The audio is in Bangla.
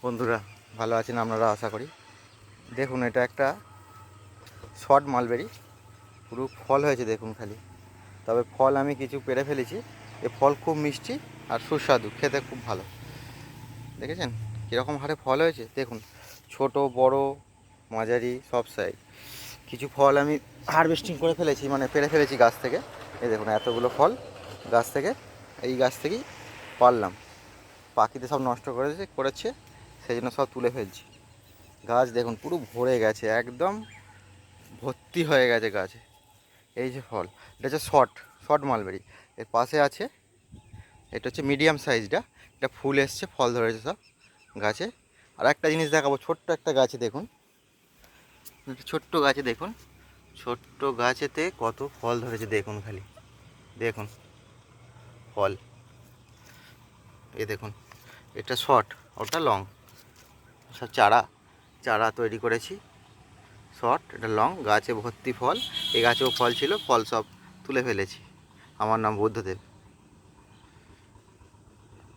বন্ধুরা ভালো আছেন আপনারা আশা করি। দেখুন এটা একটা শর্ট মালবেরি, পুরো ফল হয়েছে দেখুন খালি। তবে ফল আমি কিছু পেড়ে ফেলেছি। এ ফল খুব মিষ্টি আর সুস্বাদু, খেতে খুব ভালো। দেখেছেন কীরকম হারে ফল হয়েছে দেখুন, ছোট বড় মাঝারি সব সাইজ। কিছু ফল আমি হারভেস্টিং করে ফেলেছি, মানে পেড়ে ফেলেছি গাছ থেকে। এই দেখুন এতগুলো ফল গাছ থেকে, এই গাছ থেকেই পারলাম। পাখিতে সব নষ্ট করেছে সেই জন্য সব তুলে ফেলছি। গাছ দেখুন পুরো ভরে গেছে, একদম ভর্তি হয়ে গেছে গাছে। এই যে ফল, এটা হচ্ছে শর্ট মালবেরি। এর পাশে আছে, এটা হচ্ছে মিডিয়াম সাইজটা, এটা ফুল এসছে, ফল ধরেছে সব গাছে। আর একটা জিনিস দেখাবো, ছোট্ট একটা গাছে দেখুন, ছোট্ট গাছে দেখুন, ছোট্ট গাছেতে কত ফল ধরেছে দেখুন খালি। দেখুন ফল, এই দেখুন, এটা শর্ট, ওটা লং। সব চারা তৈরি করেছি। শর্ট, এটা লং, গাছে ভর্তি ফল। এই গাছেও ফল ছিল, ফল সব তুলে ফেলেছি। আমার নাম বুদ্ধদেব।